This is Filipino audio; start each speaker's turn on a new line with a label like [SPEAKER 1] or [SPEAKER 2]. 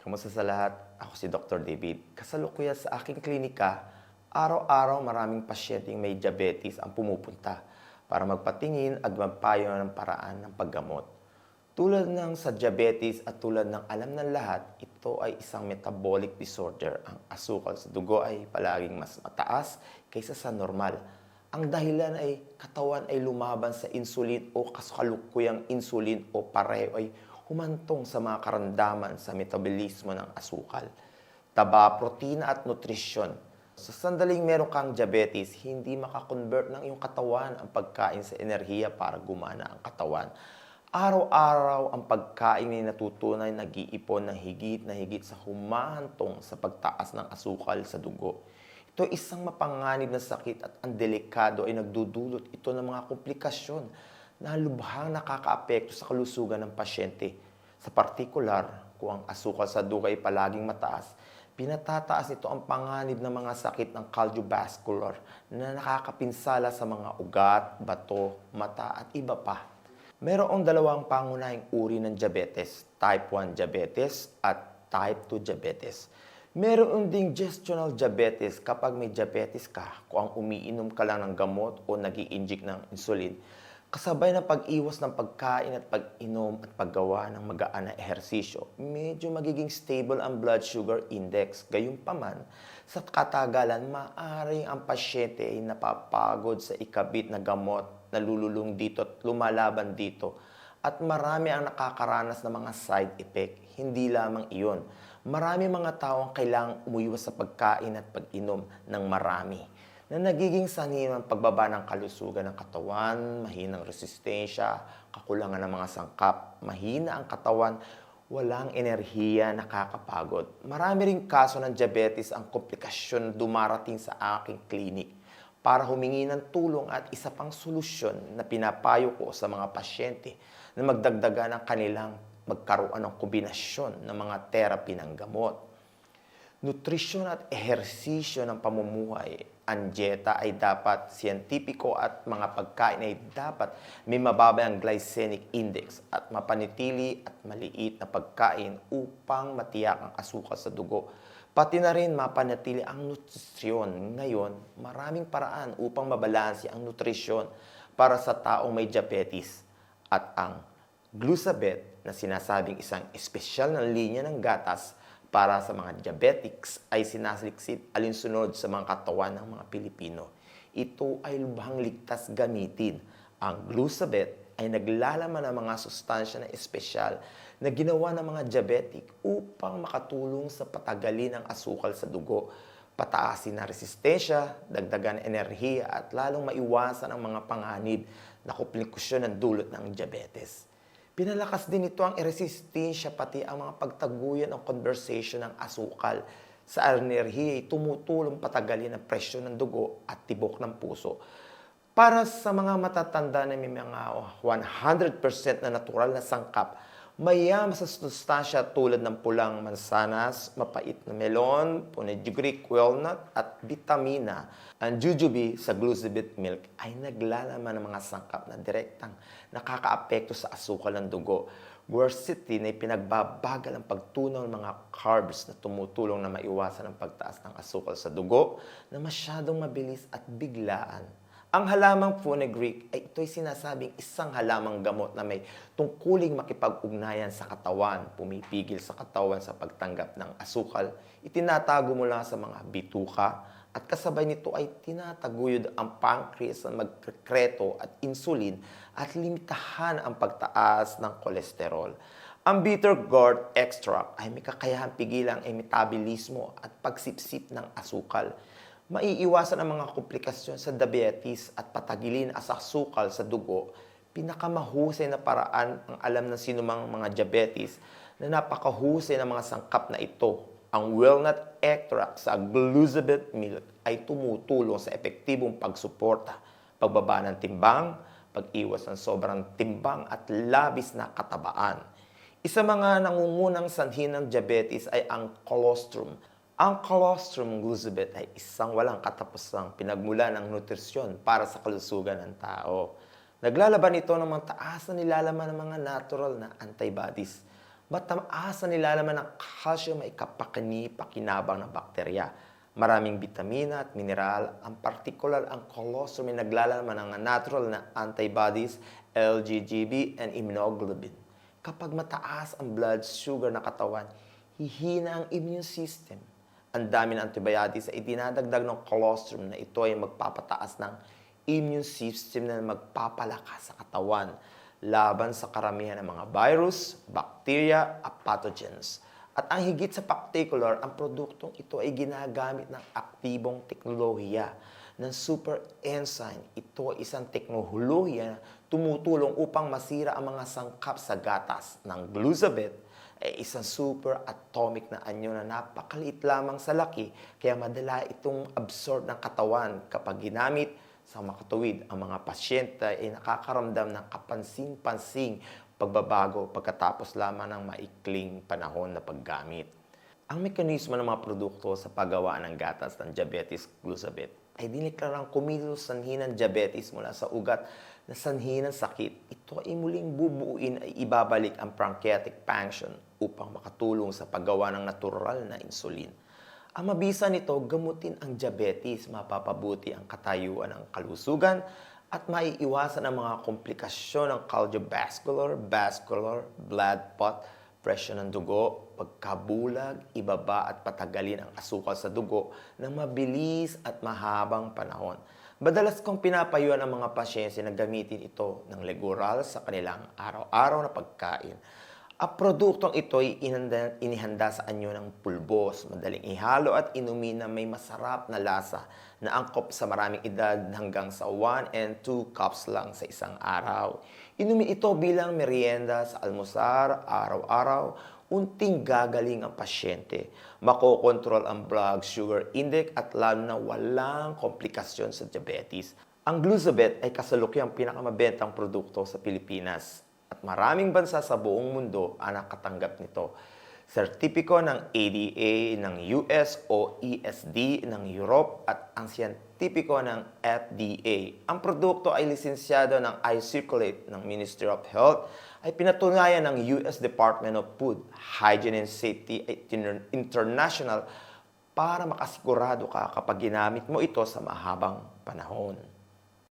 [SPEAKER 1] Kamusta sa lahat? Ako si Dr. David. Kasalukuyan sa aking klinika, araw-araw maraming pasyenteng may diabetes ang pumupunta para magpatingin at magpayo ng paraan ng paggamot. Tulad ng sa diabetes at tulad ng alam ng lahat, ito ay isang metabolic disorder. Ang asukal sa dugo ay palaging mas mataas kaysa sa normal. Ang dahilan ay katawan ay lumaban sa insulin o kasalukuyang insulin o pareho ay humantong sa mga karamdaman sa metabolismo ng asukal. Taba, protina at nutrisyon. Sa sandaling meron kang diabetes, hindi makakonvert ng iyong katawan ang pagkain sa enerhiya para gumana ang katawan. Araw-araw ang pagkain ay natutunay nag-iipon ng higit na higit sa humahantong sa pagtaas ng asukal sa dugo. Ito ay isang mapanganib na sakit at ang delikado ay nagdudulot ito ng mga komplikasyon na lubhang nakakaapekto sa kalusugan ng pasyente. Sa partikular, kung ang asukal sa dugo ay palaging mataas, pinatataas nito ang panganib ng mga sakit ng cardiovascular na nakakapinsala sa mga ugat, bato, mata at iba pa. Mayroong dalawang pangunahing uri ng diabetes, type 1 diabetes at type 2 diabetes. Meron ding gestational diabetes kapag may diabetes ka, kung ang umiinom ka lang ng gamot o nag-i-inject ng insulin, kasabay ng pag-iwas ng pagkain at pag-inom at paggawa ng magaan na ehersisyo, medyo magiging stable ang blood sugar index. Gayunpaman, sa katagalan, maaaring ang pasyente ay napapagod sa ikabit na gamot, nalululong dito at lumalaban dito. At marami ang nakakaranas ng mga side effect. Hindi lamang iyon. Marami mga tao ang kailangang umuiwas sa pagkain at pag-inom ng marami na nagiging sanhi ng pagbaba ng kalusugan ng katawan, mahinang resistensya, kakulangan ng mga sangkap, mahina ang katawan, walang enerhiya, nakakapagod. Marami ring kaso ng diabetes ang komplikasyon na dumarating sa aking klinik para humingi ng tulong at isa pang solusyon na pinapayo ko sa mga pasyente na magdagdagan ng kanilang magkaroon ng kombinasyon ng mga therapy ng gamot. Nutrisyon at ehersisyo ng pamumuhay. Ang dieta ay dapat siyentipiko at mga pagkain ay dapat may mababa ang glycemic index at mapanitili at maliit na pagkain upang matiyak ang asukal sa dugo. Pati na rin mapanatili ang nutrisyon. Ngayon, maraming paraan upang mabalanse ang nutrisyon para sa taong may diabetes. At ang Glucabet na sinasabing isang espesyal na linya ng gatas para sa mga diabetics ay sinasaliksik alinsunod sa mga katawan ng mga Pilipino. Ito ay lubhang ligtas gamitin. Ang Glucabet ay naglalaman ng mga sustansya na espesyal na ginawa ng mga diabetic upang makatulong sa patagalin ang asukal sa dugo, pataasin ang resistensya, dagdagan enerhiya at lalong maiwasan ang mga panganib na komplikasyon ng dulot ng diabetes. Pinalakas din ito ang resistensya pati ang mga pagtaguyan ng conversation ng asukal. Sa enerhiya ay tumutulong patagalin ang presyon ng dugo at tibok ng puso. Para sa mga matatanda na may mga 100% na natural na sangkap, mayam sa sustansya tulad ng pulang mansanas, mapait na melon, poneglyph walnut at vitamina. Ang jujube sa Glucabet milk ay naglalaman ng mga sangkap na direktang nakakaapekto sa asukal ng dugo. Quercetin ay pinagbabagal ang pagtunaw ng mga carbs na tumutulong na maiwasan ang pagtaas ng asukal sa dugo na masyadong mabilis at biglaan. Ang halamang fenugreek ay ito'y sinasabing isang halamang gamot na may tungkuling makipag-ugnayan sa katawan, pumipigil sa katawan sa pagtanggap ng asukal, itinatago mula sa mga bituka, at kasabay nito ay tinataguyod ang pancreas na magkrekreto at insulin at limitahan ang pagtaas ng kolesterol. Ang bitter gourd extract ay may kakayahang pigilan ang metabolismo at pagsipsip ng asukal. Maiiwasan ang mga komplikasyon sa diabetes at patagilin ang asukal sa dugo. Pinakamahusay na paraan ang alam ng sinumang mga diabetes na napakahusay ng mga sangkap na ito. Ang walnut extract sa Glucabet milk ay tumutulong sa epektibong pagsuporta, pagbaba ng timbang, pag-iwas ng sobrang timbang at labis na katabaan. Isa mga nangungunang sanhi ng diabetes ay ang colostrum. Ang colostrum Glucabet ay isang walang katapusang pinagmula ng nutrisyon para sa kalusugan ng tao. Naglalaban ito ng mga taas na nilalaman ng mga natural na antibodies. Mataas na nilalaman ng calcium ay kapakini-pakinabang ng bakterya. Maraming bitamina at mineral, ang partikular ang colostrum ay naglalaman ng natural na antibodies, LGGB, and immunoglobulin. Kapag mataas ang blood sugar ng katawan, hihina ang immune system. Ang dami ng antibiotics ay dinadagdag ng colostrum na ito ay magpapataas ng immune system na magpapalakas sa katawan laban sa karamihan ng mga virus, bacteria, at pathogens. At ang higit sa particular, ang produktong ito ay ginagamit ng aktibong teknolohiya ng super enzyme. Ito ay isang teknolohiya na tumutulong upang masira ang mga sangkap sa gatas ng Glucabet ay isang super atomic na anyo na napakaliit lamang sa laki kaya madala itong absorb ng katawan kapag ginamit sa makatuwid. Ang mga pasyente ay nakakaramdam ng kapansin-pansing pagbabago pagkatapos lamang ng maikling panahon na paggamit. Ang mekanismo ng mga produkto sa paggawa ng gatas ng diabetes Glucabet ay diniklarang kumilos sanhi ng diabetes mula sa ugat na sanhi ng sakit. Ito ay muling bubuuin ay ibabalik ang pancreatic function upang makatulong sa paggawa ng natural na insulin. Ang mabisa nito, gamutin ang diabetes, mapapabuti ang katayuan ng kalusugan at maiiwasan ang mga komplikasyon ng cardiovascular, vascular, blood clot, presyon ng dugo, pagkabulag, ibaba at patagalin ang asukal sa dugo ng mabilis at mahabang panahon. Madalas kong pinapayuhan ang mga pasyente na gamitin ito ng legural sa kanilang araw-araw na pagkain. Ang produktong ito ay inihanda sa anyo ng pulbos, madaling ihalo at inumin na may masarap na lasa na angkop sa maraming edad hanggang sa 1 and 2 cups lang sa isang araw. Inumin ito bilang merienda sa almusar, araw-araw, unting gagaling ang pasyente. Makokontrol ang blood sugar index at lalo na walang komplikasyon sa diabetes. Ang Glucabet ay kasalukuyang pinakamabentang produkto sa Pilipinas at maraming bansa sa buong mundo ang nakatanggap nito. Sertipiko ng ADA ng US o ESD ng Europe at ang siyentipiko ng FDA. Ang produkto ay lisensyado ng iCirculate ng Ministry of Health ay pinatunayan ng US Department of Food, Hygiene and Safety International para makasigurado ka kapag ginamit mo ito sa mahabang panahon.